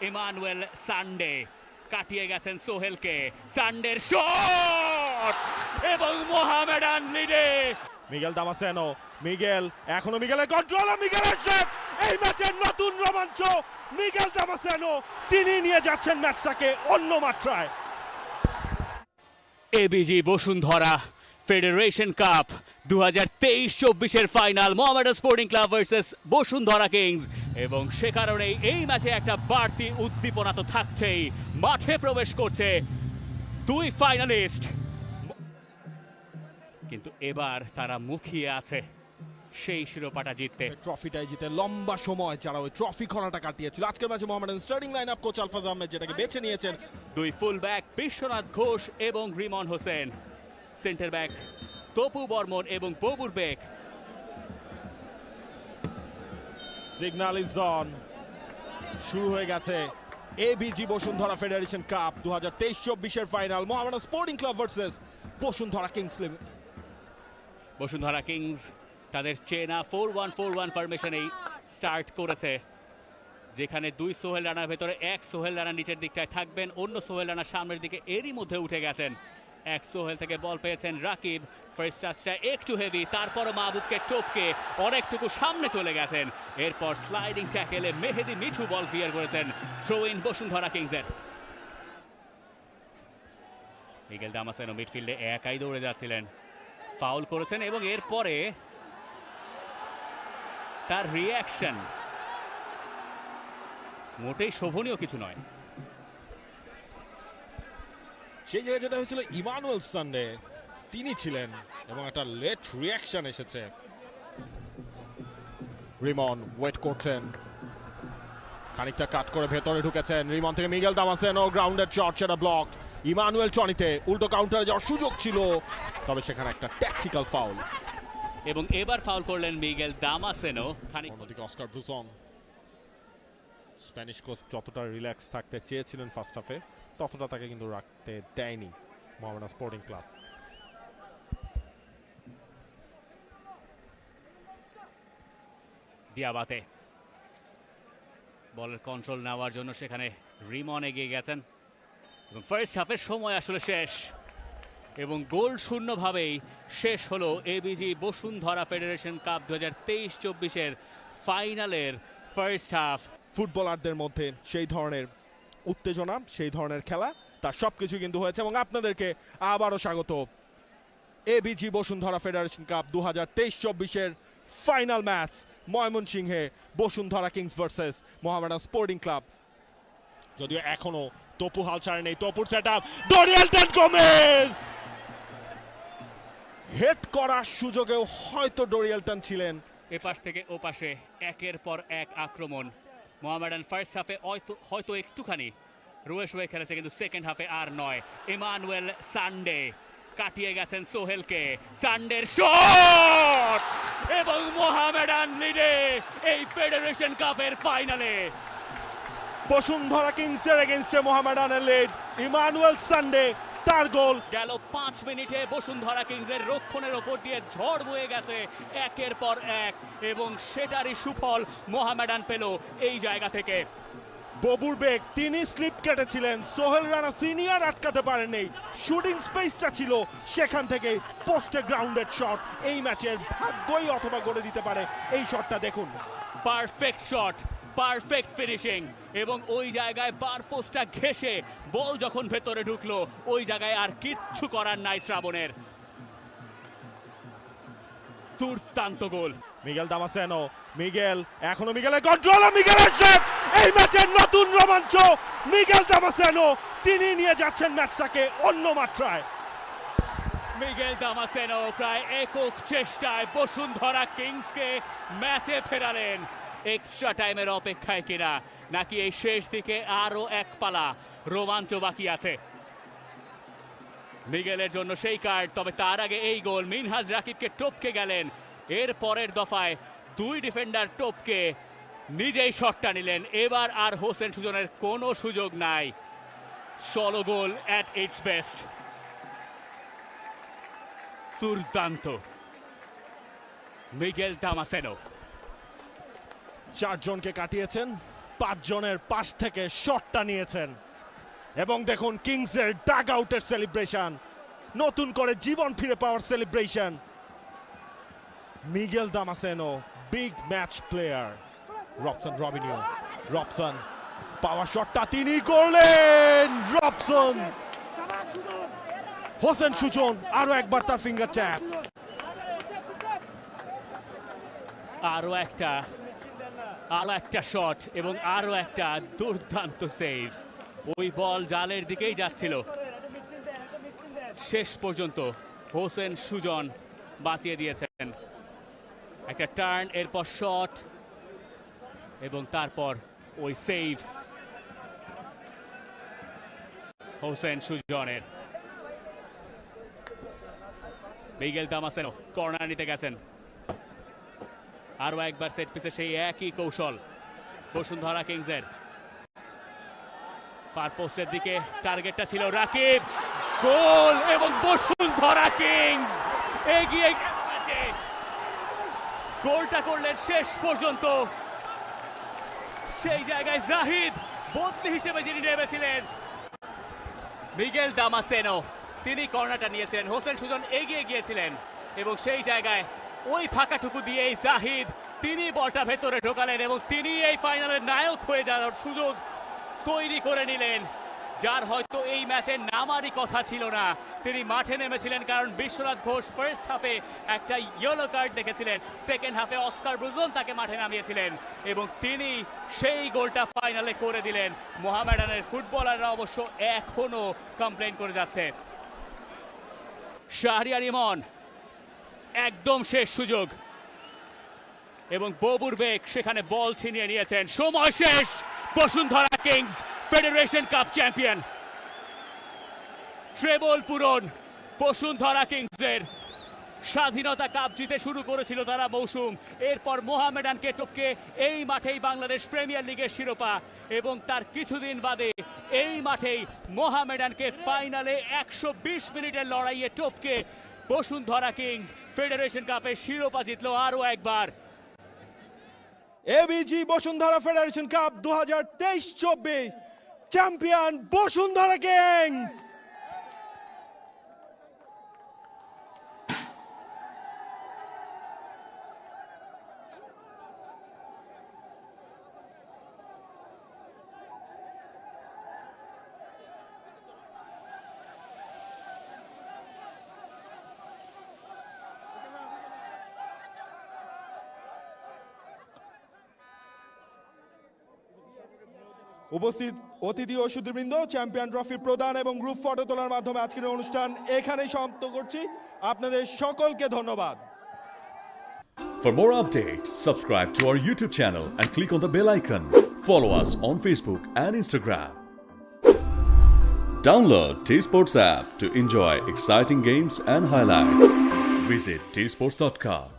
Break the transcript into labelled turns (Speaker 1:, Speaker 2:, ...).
Speaker 1: Emmanuel Sunday কাটিয়ে গেছেন সোহেলকে, সানডের shot এবং মোহামেডান লিডে।
Speaker 2: মিগেল দামাসেনো, এখনো মিগেলের কন্ট্রোল, মিগেলের শট, এই ম্যাচের নতুন রোমাঞ্চ। মিগেল দামাসেনো তিনি নিয়ে যাচ্ছেন ম্যাচটাকে অন্য মাত্রায়।
Speaker 1: ABG Bashundhara federation cup 2023-24 final, Mohammedan sporting club versus Bashundhara kings, এবং সে কারণেই এই ম্যাচে একটা বাড়তি উদ্দীপনা তো থাকছেই। মাঠে প্রবেশ করছে দুই ফাইনালিস্ট, কিন্তু এবার তারা মুখিয়ে আছে সেই শিরোপাটা জিততে।
Speaker 2: ট্রফিটাই জিতে লম্বা সময় যারা ওই ট্রফি খরাটা কাটিয়েছিল, আজকের ম্যাচে Mohammedan starting line up coach Alfaz Ahmed যেটাকে বেছে নিয়েছেন।
Speaker 1: দুই ফুল ব্যাক বিশ্বনাথ ঘোষ এবং রিমন হোসেন, সেন্টার ব্যাক তপু বর্মন এবং ববুর বেক।
Speaker 2: সিগন্যাল ইজ অন, শুরু হয়ে গেছে ABG Bashundhara federation cup 2023-24 final, Mohammedan sporting club versus Bashundhara kings.
Speaker 1: Bashundhara kings তাদের চেনা 4-1-4-1 ফরমেশনেই স্টার্ট করেছে, যেখানে দুই সোহেল রানার ভেতরে এক সোহেল রানা নিচের দিকটায় থাকবেন, অন্য সোহেল রানা সামনের দিকে, এরই মধ্যে উঠে গেছেন। এক সোহেল থেকে বল পেয়েছেন রাকিব, ফার্স্ট টাচটা একটু হেভি, তারপরও মাহবুবকে টপকে অনেকটুকু সামনে চলে গেছেন। এরপর স্লাইডিং ট্যাকেলে মেহেদি মিঠু বল ক্লিয়ার করেছেন, থ্রো ইন বসুন্ধরা কিংসের। মিগেল দামাসেনো মিডফিল্ডে একাই দৌড়ে যাচ্ছিলেন, ফাউল করেছেন এবং এরপরে তার রিয়াকশন মোটেই শোভনীয় কিছু নয়।
Speaker 2: সেই জায়গায় যেটা হয়েছিল ইমানুয়েল সানডে তিনি ছিলেন এবং একটা লেট রিয়াকশন এসেছে। রিমন ওয়েট করছেন, খানিকটা কাট করে ভেতরে ঢুকেছেন, রিমন থেকে মিগেল দামাসেনো গ্রাউন্ডেড শট, সেটা ব্লকড। ইমানুয়েল টনিতে উল্টো কাউন্টারে যাওয়ার সুযোগ ছিল, তবে সেখানে একটা ট্যাকটিক্যাল ফাউল।
Speaker 1: এবং এবার ফাউল করলেন মিগেল দামাসেনো।
Speaker 2: অন্যদিকে অস্কার ব্রুসন, স্প্যানিশ কোচ যতটা রিল্যাক্স থাকতে চেয়েছিলেন ফার্স্ট হাফে, ততটা তাকে কিন্তু রাখতে দেয়নি মোহামেডান স্পোর্টিং ক্লাব।
Speaker 1: দিয়াবাতে বলের কন্ট্রোল নেওয়ার জন্য সেখানে রিমন এগিয়ে গেছেন এবং ফার্স্ট হাফের সময় আসলে শেষ এবং গোল শূন্যভাবেই শেষ হলো এবিজি বসুন্ধরা ফেডারেশন কাপ 2023-24 ফাইনালের ফার্স্ট হাফ।
Speaker 2: ফুটবলারদের মধ্যে সেই ধরনের উত্তেজনা, সেই ধরনের খেলা, তার সবকিছু কিন্তু হয়েছে। এবং আপনাদেরকে আবারও স্বাগত ABG Bashundhara federation cup 2023-24 final match, ময়মনসিংহে Bashundhara Kings versus Mohammedan sporting Club. যদিও এখনো তপু হাল ছাড়ে নেই, তপুর সেটআপ, ডরিয়েলটন গোমেজ হেড করার সুযোগেও হয়তো ডরিয়েলটন ছিলেন।
Speaker 1: এপাশ থেকে ওপাশে একের পর এক আক্রমণ। মোহামেডান ফার্স্ট হাফে হয়তো একটুখানি রুয়েশ হয়ে খেলেছে, কিন্তু সেকেন্ড হাফে আর নয়। ইমানুয়েল সানডে কাটিয়ে গেছেন সোহেলকে, সানডের শট এবং মোহামেডান লিডে এই ফেডারেশন কাপের ফাইনালে।
Speaker 2: বসুন্ধরা কিংসের এগেইনস্টে মোহামেডানের লিড, ইমানুয়েল সানডে তার গোল।
Speaker 1: গেল 5 মিনিটে বসুন্ধরা কিংসের রক্ষণের ওপর দিয়ে ঝড় বয়ে গেছে একের পর এক, এবং সেটারই সুফল মোহামেডান পেল এই জায়গা থেকে।
Speaker 2: ববুর বেগ তিনি স্লিপ কেটেছিলেন, সোহেল রানা সিনিয়র আটকাতে পারেননি, শুটিং স্পেসটা ছিল সেখান থেকে পোস্টে গ্রাউন্ডেড শট। এই ম্যাচের ভাগ্যই অথবা গড়ে দিতে পারে এই শটটা। দেখুন,
Speaker 1: পারফেক্ট শট, পারফেক্ট ফিনিশিং, এবং ওই জায়গায় বার পোস্টটা ঘেঁষে বল যখন ভেতরে ঢুকলো, ওই জায়গায় আর কিচ্ছু করার নাই শ্রাবণের। দুর্দান্ত গোল।
Speaker 2: মিগেল দামাসেনো, এখনো মিগেলের কন্ট্রোল, মিগেলের শট, এই ম্যাচের নতুন রোমাঞ্চ। মিগেল দামাসেনো তিনি নিয়ে যাচ্ছেন ম্যাচটাকে অন্য মাত্রায়।
Speaker 1: মিগেল দামাসেনো প্রায় একক চেষ্টায় বসুন্ধরা কিংসকে ম্যাচে ফেরালেন। এক্সট্রা টাইমের অপেক্ষায় কিনা, নাকি এই শেষ দিকে আরো এক পালা রোমাঞ্চ বাকি আছে। মিগেলের জন্য সেই কার্ড, তবে তার আগে এই গোল। মিনহাজ রাকিবকে টপকে গেলেন, এর পরের দফায় দুই ডিফেন্ডার টপকে নিজেই শটটা নিলেন। এবার আর হোসেন সুজনের কোনো সুযোগ নাই। Solo goal at it's best. দুর্দান্ত মিগেল দামাসেনো।
Speaker 2: চারজনকে কাটিয়েছেন 5 জনের পাশ থেকে শটটা নিয়েছেন এবং দেখুন কিংসের ডাগ আউটের সেলিব্রেশন, নতুন করে জীবন ফিরে পাওয়ার celebration. মিগেল দামাসেনো big match player. Robson পাওয়ার শটটা তিনি করলেন। রবসন, হোসেন সুজন আরো একবার তার ফিঙ্গার ট্যাপ।
Speaker 1: আরো একটা শট এবং আরো একটা দুর্দান্ত সেভ। ওই বল জালের দিকেই যাচ্ছিল, শেষ পর্যন্ত হোসেন সুজন বাঁচিয়ে দিয়েছেন। একটা টার্ন, এরপর শট এবং তারপর ওই সেভ হোসেন সুজনের। মিগেল দামাসেনো কর্নার নিতে গেছেন। আরো একবার সেট পিসে সেই একই কৌশল বসুন্ধরা কিংসের। ফার পোস্টের দিকে টার্গেটটা ছিল রাকিব, গোল এবং বসুন্ধরা কিংস এগিয়ে গেছে। গোলটা করলেন শেষ পর্যন্ত। সেই জায়গায় জাহিদ বদলি হিসেবে যিনি নেমেছিলেন, মিগেল দামাসেনো, তিনি কর্নারটা নিয়েছিলেন। হোসেন সুজন এগিয়ে গিয়েছিলেন এবং সেই জায়গায় ওই ফাঁকাটুকু দিয়েই জাহিদ তিনি বলটা ভেতরে ঢোকালেন এবং তিনি এই ফাইনালের নায়ক হয়ে যাওয়ার সুযোগ তৈরি করে নিলেন। যার হয়তো এই ম্যাচে নামারই কথা ছিল না, তিনি মাঠে নেমেছিলেন কারণ বিশ্বনাথ ঘোষ ফার্স্ট হাফে একটা ইয়েলো কার্ড দেখেছিলেন, সেকেন্ড হাফে অস্কার ব্রুজন তাকে মাঠে নামিয়েছিলেন এবং তিনি সেই গোলটা ফাইনালে করে দিলেন। মোহামেডানের ফুটবলাররা অবশ্য এখনো কমপ্লেন করে যাচ্ছে। শাহরিয়ার ইমন একদম শেষ সুযোগ এবং ববুর বেগ সেখানে বল ছিনিয়ে নিয়েছেন। সময় শেষ। Bashundhara kings federation cup champion. Treble পূরণ বসুন্ধরা কিংসের। স্বাধীনতা কাপ জিতে শুরু করেছিল তারা মৌসুম, এরপর মোহামেডানকে টপকে এই মাঠেই বাংলাদেশ প্রিমিয়ার লিগের শিরোপা এবং তার কিছুদিন বাদে এই মাঠেই মোহামেডানকে ফাইনালে 120 মিনিটের লড়াইয়ে টপকে বসুন্ধরা কিংস ফেডারেশন কাপের শিরোপা জিতলো আরো একবার।
Speaker 2: ABG Bashundhara federation cup 2023-24 champion Bashundhara kings. উপস্থিত অতিথি ও সুধীবৃন্দ, চ্যাম্পিয়ন ট্রফি প্রদান এবং গ্রুপ ফটো তোলার মাধ্যমে আজকের অনুষ্ঠান এখানেই সমাপ্ত করছি। আপনাদের সকলকে ধন্যবাদ।
Speaker 3: For more updates, subscribe to our YouTube channel and click on the bell icon. Follow us on Facebook and Instagram. Download T-Sports app to enjoy exciting games and highlights. Visit tsports.com.